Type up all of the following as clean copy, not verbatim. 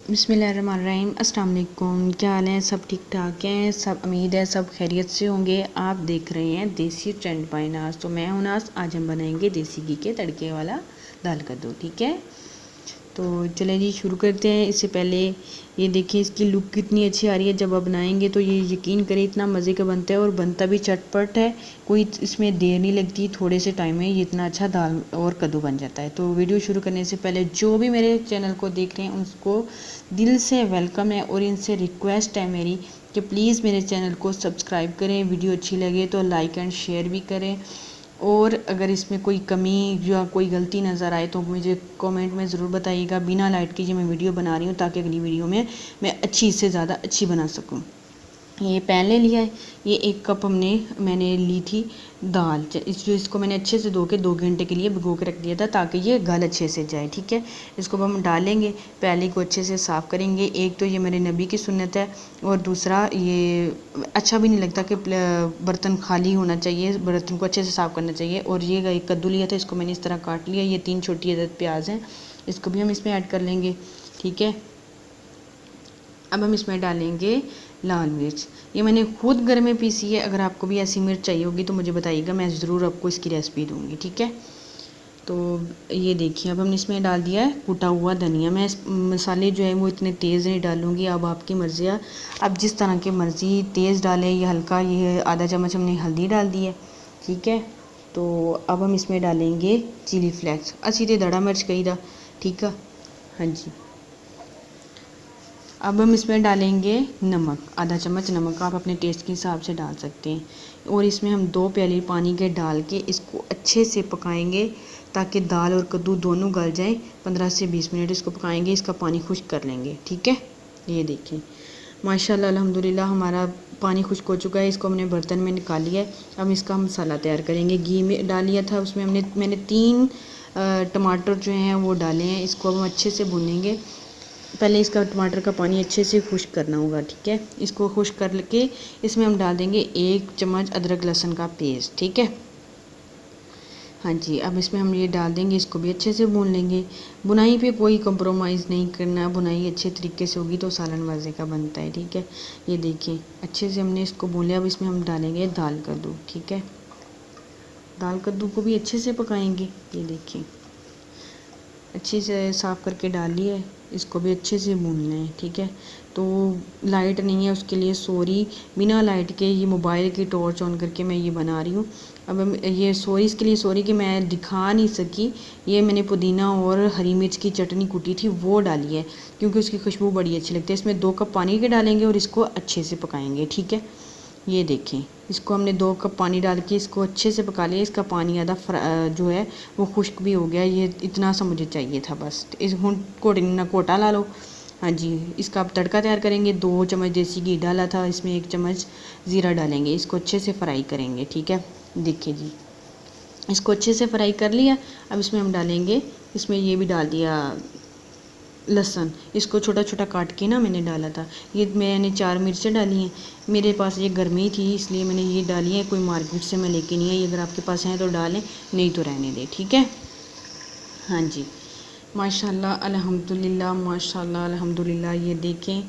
बिस्मिल्लाहिर्रहमानिर्रहीम। अस्सलाम वालेकुम। क्या हाल है? सब ठीक ठाक हैं? सब उम्मीद है सब खैरियत से होंगे। आप देख रहे हैं देसी ट्रेंड बाय नाज। तो मैं हूं नाज। आज हम बनाएंगे देसी घी के तड़के वाला दाल कद्दू। ठीक है, तो चलें जी शुरू करते हैं। इससे पहले ये देखिए इसकी लुक कितनी अच्छी आ रही है। जब आप बनाएंगे तो ये यकीन करें इतना मज़े का बनता है और बनता भी चटपट है। कोई इसमें देर नहीं लगती, थोड़े से टाइम में ये इतना अच्छा दाल और कद्दू बन जाता है। तो वीडियो शुरू करने से पहले जो भी मेरे चैनल को देख रहे हैं उनको दिल से वेलकम है और इनसे रिक्वेस्ट है मेरी कि प्लीज़ मेरे चैनल को सब्सक्राइब करें। वीडियो अच्छी लगे तो लाइक एंड शेयर भी करें, और अगर इसमें कोई कमी या कोई गलती नज़र आए तो मुझे कमेंट में ज़रूर बताइएगा। बिना लाइट के मैं वीडियो बना रही हूँ ताकि अगली वीडियो में मैं अच्छी से ज़्यादा अच्छी बना सकूँ। ये पैन ले लिया है। ये 1 कप मैंने ली थी दाल। इसको मैंने अच्छे से धो के 2 घंटे के लिए भिगो के रख दिया था ताकि ये गल अच्छे से जाए। ठीक है, इसको हम डालेंगे, पहले को अच्छे से साफ़ करेंगे। एक तो ये मेरे नबी की सुन्नत है और दूसरा ये अच्छा भी नहीं लगता कि बर्तन खाली होना चाहिए, बर्तन को अच्छे से साफ़ करना चाहिए। और ये एक कद्दू लिया था, इसको मैंने इस तरह काट लिया। ये 3 छोटी अदद प्याज हैं, इसको भी हम इसमें ऐड कर लेंगे। ठीक है, अब हम इसमें डालेंगे लाल मिर्च। ये मैंने खुद घर में पीसी है। अगर आपको भी ऐसी मिर्च चाहिए होगी तो मुझे बताइएगा, मैं ज़रूर आपको इसकी रेसिपी दूँगी। ठीक है, तो ये देखिए अब हमने इसमें डाल दिया है कूटा हुआ धनिया। मैं मसाले जो है वो इतने तेज़ नहीं डालूँगी, अब आपकी मर्ज़ी है। अब जिस तरह की मर्ज़ी तेज़ डालें या हल्का। ये आधा चम्मच हमने हल्दी डाल दी है। ठीक है, तो अब हम इसमें डालेंगे चिली फ्लेक्स। असी तो दड़ा मिर्च कही दा। ठीक है, हाँ जी। अब हम इसमें डालेंगे नमक, आधा चम्मच नमक आप अपने टेस्ट के हिसाब से डाल सकते हैं। और इसमें हम 2 प्याली पानी के डाल के इसको अच्छे से पकाएंगे ताकि दाल और कद्दू दोनों गल जाएं। 15 से 20 मिनट इसको पकाएंगे, इसका पानी खुश्क कर लेंगे। ठीक है, ये देखें माशाल्लाह अल्हम्दुलिल्लाह हमारा पानी खुश्क हो चुका है। इसको हमने बर्तन में निकाल लिया है। अब इसका हम मसाला तैयार करेंगे। घी में डाल लिया था, उसमें मैंने 3 टमाटर जो हैं वो डाले हैं। इसको हम अच्छे से भूनेंगे। पहले इसका टमाटर का पानी अच्छे से खुश्क करना होगा। ठीक है, इसको खुश्क करके इसमें हम डाल देंगे 1 चम्मच अदरक लहसुन का पेस्ट। ठीक है, हाँ जी। अब इसमें हम ये डाल देंगे, इसको भी अच्छे से भून लेंगे। बुनाई पे कोई कंप्रोमाइज़ नहीं करना, बुनाई अच्छे तरीके से होगी तो सालन मज़े का बनता है। ठीक है, ये देखिए अच्छे से हमने इसको भून लिया। अब इसमें हम डालेंगे दाल कद्दू। ठीक है, दाल कद्दू को भी अच्छे से पकाएंगे। ये देखिए अच्छे से साफ़ करके डाल लिया है, इसको भी अच्छे से भूनना है। ठीक है, तो लाइट नहीं है उसके लिए सॉरी। बिना लाइट के ये मोबाइल की टॉर्च ऑन करके मैं ये बना रही हूँ। अब ये सॉरी इसके लिए सॉरी कि मैं दिखा नहीं सकी। ये मैंने पुदीना और हरी मिर्च की चटनी कुटी थी वो डाली है क्योंकि उसकी खुशबू बड़ी अच्छी लगती है। इसमें 2 कप पानी के डालेंगे और इसको अच्छे से पकाएंगे। ठीक है, ये देखें इसको हमने 2 कप पानी डाल के इसको अच्छे से पका लिया। इसका पानी आधा जो है वो खुश्क भी हो गया। ये इतना सा मुझे चाहिए था बस। इस हुन कोटे ना कोटा ला लो। हाँ जी, इसका अब तड़का तैयार करेंगे। 2 चम्मच देसी घी डाला था, इसमें 1 चम्मच ज़ीरा डालेंगे। इसको अच्छे से फ्राई करेंगे। ठीक है, देखिए जी इसको अच्छे से फ्राई कर लिया। अब इसमें हम डालेंगे, इसमें ये भी डाल दिया लहसुन। इसको छोटा छोटा काट के ना मैंने डाला था। ये मैंने 4 मिर्चें डाली हैं, मेरे पास ये घर में ही थी इसलिए मैंने ये डाली है। कोई मार्केट से मैं लेके नहीं आई। अगर आपके पास हैं तो डालें, नहीं तो रहने दें। ठीक है, हाँ जी। माशाल्लाह अल्हम्दुलिल्लाह, माशाल्लाह अल्हम्दुलिल्लाह। ये देखें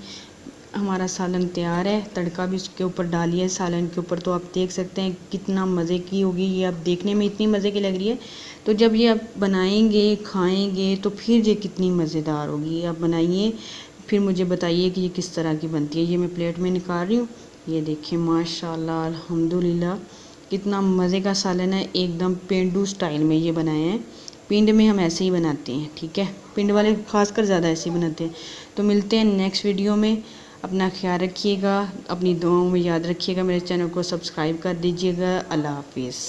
हमारा सालन तैयार है। तड़का भी उसके ऊपर डालिए है सालन के ऊपर, तो आप देख सकते हैं कितना मज़े की होगी। ये आप देखने में इतनी मज़े की लग रही है, तो जब ये आप बनाएंगे खाएंगे तो फिर ये कितनी मज़ेदार होगी। आप बनाइए फिर मुझे बताइए कि ये किस तरह की बनती है। ये मैं प्लेट में निकाल रही हूँ। ये देखिए माशाल्लाह अल्हम्दुलिल्लाह कितना मज़े का सालन है। एकदम पेंडू स्टाइल में ये बनाए हैं। पिंड में हम ऐसे ही बनाते हैं। ठीक है, पिंड वाले खासकर ज़्यादा ऐसे ही बनाते हैं। तो मिलते हैं नेक्स्ट वीडियो में। अपना ख्याल रखिएगा, अपनी दुआओं में याद रखिएगा। मेरे चैनल को सब्सक्राइब कर दीजिएगा। अल्लाह हाफिज़।